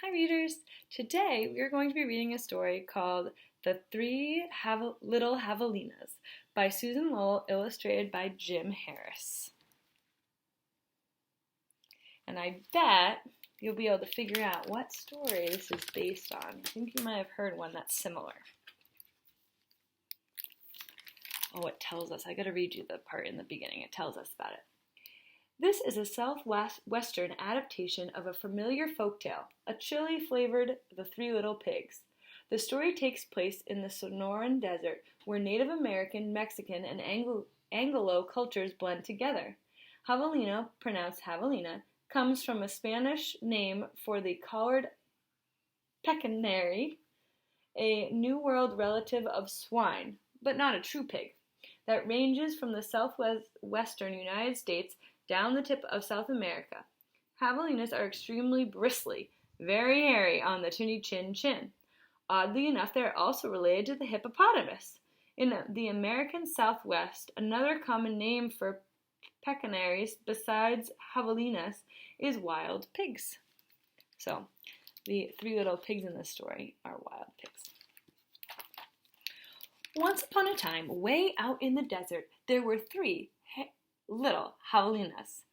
Hi readers! Today we are going to be reading a story called The Three Little Javelinas by Susan Lowell, illustrated by Jim Harris. And I bet you'll be able to figure out what story this is based on. I think you might have heard one that's similar. Oh, it tells us. I gotta read you the part in the beginning. It tells us about it. This is a southwestern adaptation of a familiar folktale, a chili-flavored The Three Little Pigs. The story takes place in the Sonoran Desert, where Native American, Mexican, and Anglo cultures blend together. Javelina, pronounced Javelina, comes from a Spanish name for the collared pecanary, a New World relative of swine, but not a true pig, that ranges from the southwestern United States down the tip of South America. Javelinas are extremely bristly, very hairy on the chinny-chin-chin. Oddly enough, they are also related to the hippopotamus. In the American Southwest, another common name for pecanaries besides javelinas is wild pigs. So, the three little pigs in this story are wild pigs. Once upon a time, way out in the desert, there were three little javelinas.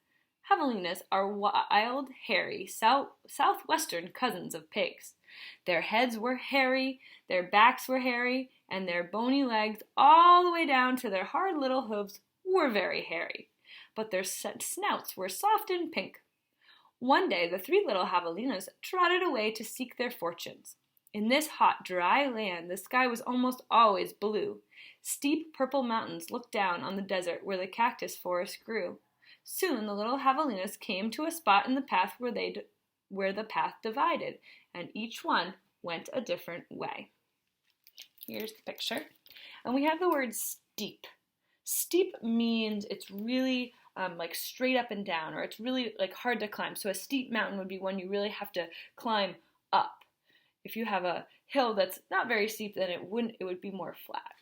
Javelinas are wild, hairy, southwestern cousins of pigs. Their heads were hairy, their backs were hairy, and their bony legs, all the way down to their hard little hooves, were very hairy. But their snouts were soft and pink. One day, the three little javelinas trotted away to seek their fortunes. In this hot, dry land, the sky was almost always blue. Steep purple mountains looked down on the desert where the cactus forest grew. Soon the little javelinas came to a spot in the path where the path divided, and each one went a different way. Here's the picture. And we have the word steep. Steep means it's really like straight up and down, or it's really like hard to climb. So a steep mountain would be one you really have to climb up. If you have a hill that's not very steep, then it would be more flat.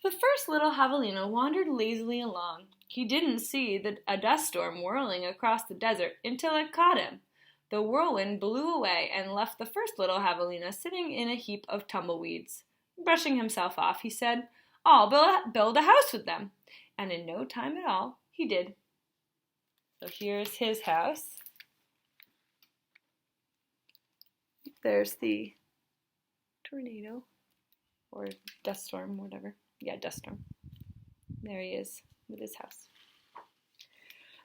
The first little javelina wandered lazily along. He didn't see a dust storm whirling across the desert until it caught him. The whirlwind blew away and left the first little javelina sitting in a heap of tumbleweeds. Brushing himself off, he said, "I'll build a house with them." And in no time at all, he did. So here's his house. There's the tornado, or dust storm, whatever. Yeah, dust storm. There he is with his house.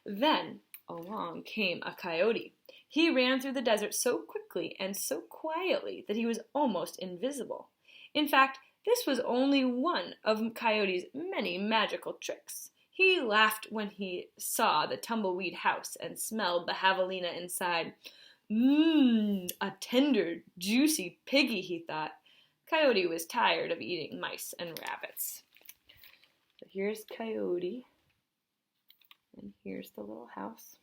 Then along came a coyote. He ran through the desert so quickly and so quietly that he was almost invisible. In fact, this was only one of Coyote's many magical tricks. He laughed when he saw the tumbleweed house and smelled the javelina inside. A tender, juicy piggy, he thought. Coyote was tired of eating mice and rabbits. So here's Coyote, and here's the little house.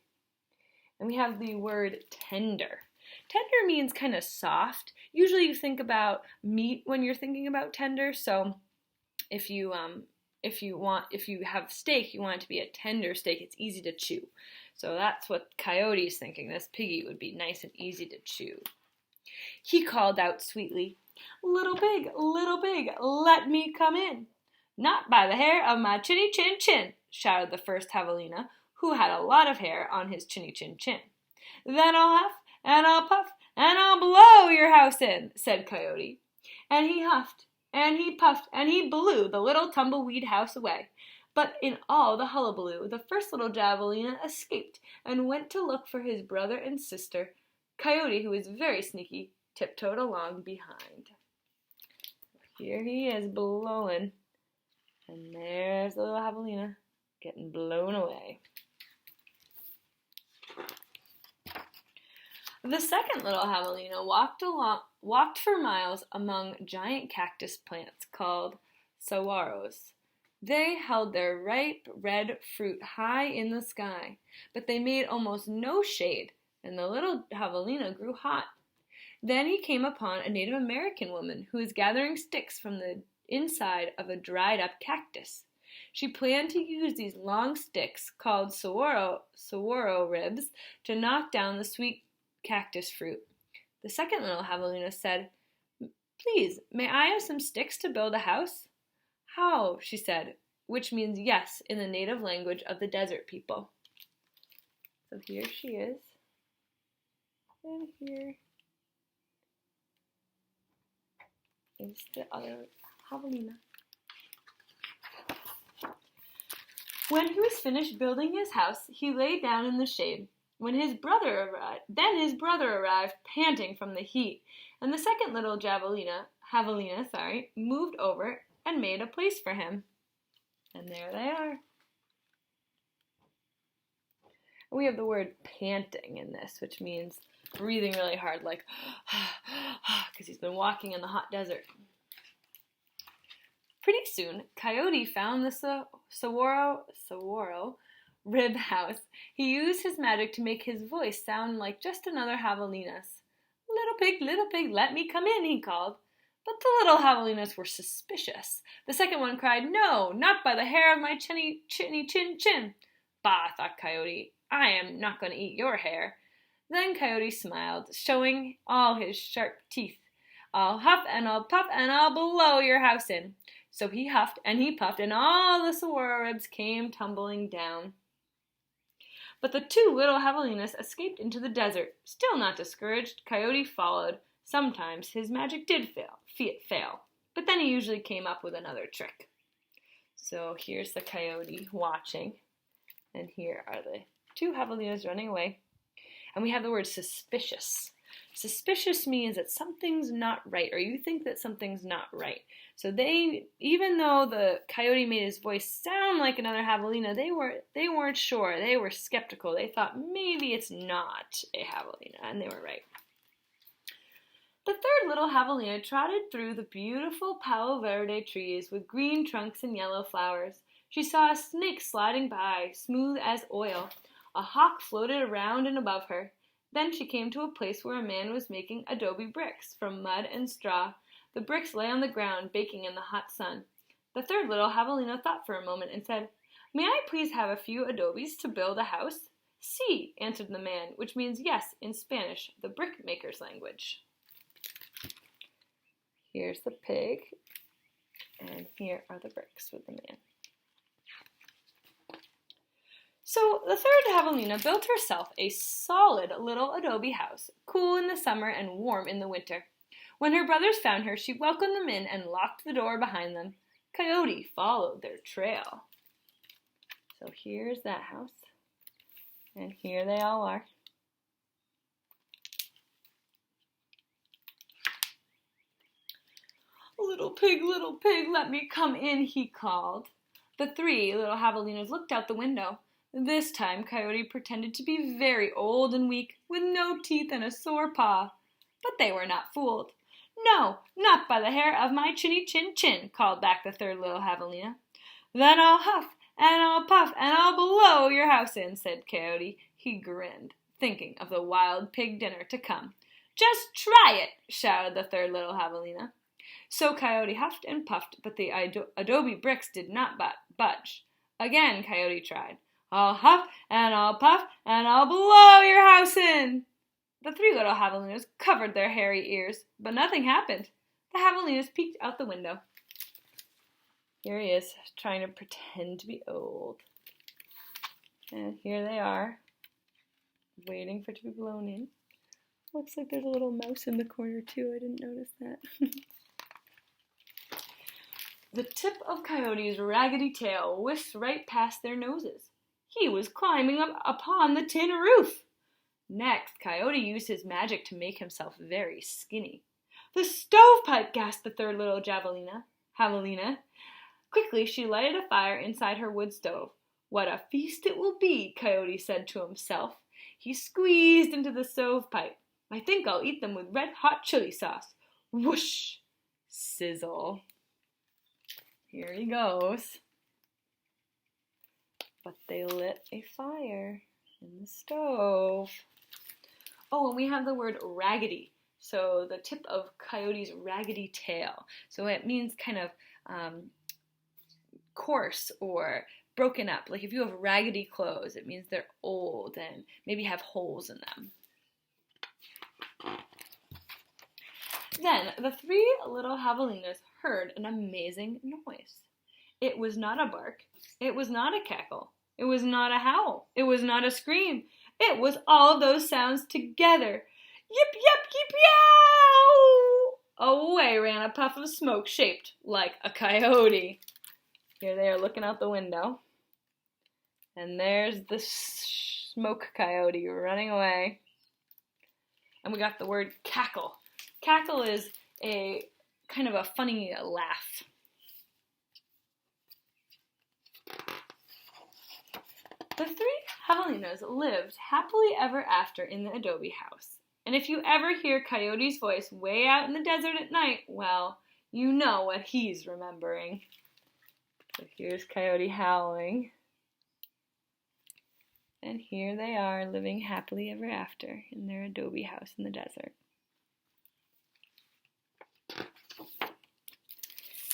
And we have the word tender. Tender means kind of soft. Usually you think about meat when you're thinking about tender, so if you have steak, you want it to be a tender steak. It's easy to chew. So that's what Coyote's thinking. This piggy would be nice and easy to chew. He called out sweetly, little pig, let me come in." "Not by the hair of my chinny-chin-chin," shouted the first javelina, who had a lot of hair on his chinny-chin-chin. "Then I'll huff, and I'll puff, and I'll blow your house in," said Coyote. And he huffed, and he puffed, and he blew the little tumbleweed house away. But in all the hullabaloo, the first little javelina escaped and went to look for his brother and sister. Coyote, who was very sneaky, tiptoed along behind. Here he is blowing, and there's the little javelina getting blown away. The second little javelina walked for miles among giant cactus plants called saguaros. They held their ripe red fruit high in the sky, but they made almost no shade, and the little javelina grew hot. Then he came upon a Native American woman who was gathering sticks from the inside of a dried-up cactus. She planned to use these long sticks, called saguaro ribs, to knock down the sweet cactus fruit. The second little javelina said, "Please, may I have some sticks to build a house?" "How?" she said, which means yes in the native language of the desert people. So here she is, and here is the other javelina. When he was finished building his house, he lay down in the shade. His brother arrived, panting from the heat, and the second little javelina, moved over and made a place for him. And there they are. We have the word panting in this, which means breathing really hard, like because he's been walking in the hot desert. Pretty soon, Coyote found the saguaro rib house. He used his magic to make his voice sound like just another javelina's. Little pig, let me come in," he called. But the little javelinas were suspicious. The second one cried, "No, not by the hair of my chinny chin. Bah, thought Coyote, I am not going to eat your hair. Then Coyote smiled, showing all his sharp teeth. I'll huff and I'll puff and I'll blow your house in. So he huffed and he puffed, and all the saguaro ribs came tumbling down. But the two little javelinas escaped into the desert. Still not discouraged, Coyote followed. Sometimes his magic did fail, but then he usually came up with another trick. So here's the Coyote watching, and here are the two javelinas running away. And we have the word suspicious. Suspicious means that something's not right, or you think that something's not right. So even though the Coyote made his voice sound like another javelina, they weren't sure. They were skeptical. They thought maybe it's not a javelina, and they were right. The third little javelina trotted through the beautiful Palo Verde trees with green trunks and yellow flowers. She saw a snake sliding by, smooth as oil. A hawk floated around and above her. Then she came to a place where a man was making adobe bricks from mud and straw. The bricks lay on the ground, baking in the hot sun. The third little javelina thought for a moment and said, "May I please have a few adobes to build a house?" "Sí," answered the man, which means yes in Spanish, the brickmaker's language. Here's the pig, and here are the bricks with the man. So the third javelina built herself a solid little adobe house, cool in the summer and warm in the winter. When her brothers found her, she welcomed them in and locked the door behind them. Coyote followed their trail. So here's that house, and here they all are. Little pig, let me come in," he called. The three little javelinas looked out the window. This time Coyote pretended to be very old and weak, with no teeth and a sore paw. But they were not fooled. "No, not by the hair of my chinny chin," called back the third little javelina. "Then I'll huff, and I'll puff, and I'll blow your house in," said Coyote. He grinned, thinking of the wild pig dinner to come. "Just try it," shouted the third little javelina. So Coyote huffed and puffed, but the adobe bricks did not budge. Again Coyote tried. "I'll huff, and I'll puff, and I'll blow your house in." The three little javelinas covered their hairy ears, but nothing happened. The javelinas peeked out the window. Here he is, trying to pretend to be old. And here they are, waiting for it to be blown in. Looks like there's a little mouse in the corner too. I didn't notice that. The tip of Coyote's raggedy tail whisked right past their noses. He was climbing up upon the tin roof. Next, Coyote used his magic to make himself very skinny. "The stovepipe!" gasped the third little javelina. Quickly, she lighted a fire inside her wood stove. "What a feast it will be," Coyote said to himself. He squeezed into the stovepipe. "I think I'll eat them with red-hot chili sauce." Whoosh! Sizzle. Here he goes. But they lit a fire in the stove. Oh, and we have the word raggedy. So the tip of Coyote's raggedy tail. So it means kind of coarse or broken up. Like if you have raggedy clothes, it means they're old and maybe have holes in them. Then the three little javelinas heard an amazing noise. It was not a bark. It was not a cackle. It was not a howl. It was not a scream. It was all of those sounds together. Yip, yip, yip, yow! Away ran a puff of smoke shaped like a coyote. Here they are looking out the window. And there's the smoke coyote running away. And we got the word cackle. Cackle is a kind of a funny laugh. The three javelinas lived happily ever after in the adobe house. And if you ever hear Coyote's voice way out in the desert at night, well, you know what he's remembering. So here's Coyote howling. And here they are living happily ever after in their adobe house in the desert.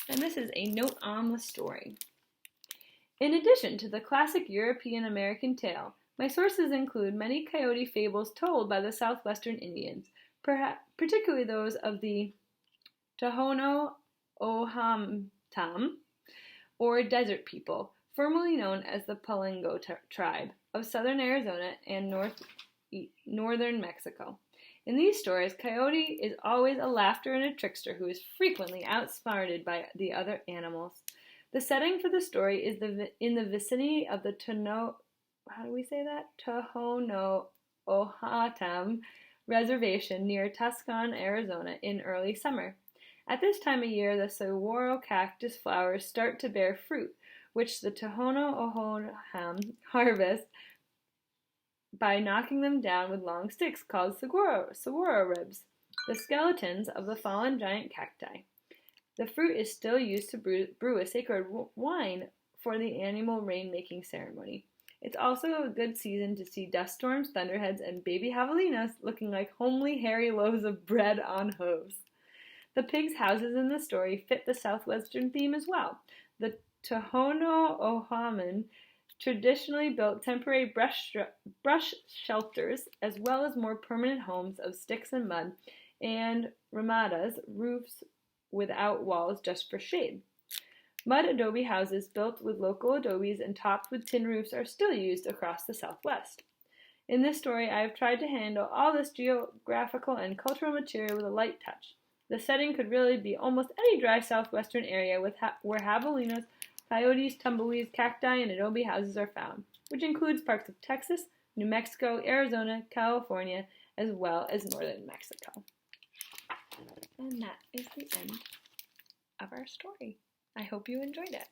And this is a note on the story. In addition to the classic European-American tale, my sources include many coyote fables told by the southwestern Indians, particularly those of the Tohono O'odham, or desert people, formerly known as the Palengo tribe of southern Arizona and northern Mexico. In these stories, Coyote is always a laugher and a trickster who is frequently outsmarted by the other animals. The setting for the story is in the vicinity of the Tohono O'odham Reservation near Tucson, Arizona in early summer. At this time of year, the saguaro cactus flowers start to bear fruit, which the Tohono O'odham harvest by knocking them down with long sticks called saguaro ribs, the skeletons of the fallen giant cacti. The fruit is still used to brew a sacred wine for the annual rain-making ceremony. It's also a good season to see dust storms, thunderheads, and baby javelinas looking like homely, hairy loaves of bread on hooves. The pigs' houses in the story fit the southwestern theme as well. The Tohono O'odham traditionally built temporary brush shelters as well as more permanent homes of sticks and mud, and ramadas, roofs without walls just for shade. Mud adobe houses built with local adobes and topped with tin roofs are still used across the Southwest. In this story, I have tried to handle all this geographical and cultural material with a light touch. The setting could really be almost any dry southwestern area where javelinas, coyotes, tumbleweeds, cacti, and adobe houses are found, which includes parts of Texas, New Mexico, Arizona, California, as well as northern Mexico. And that is the end of our story. I hope you enjoyed it.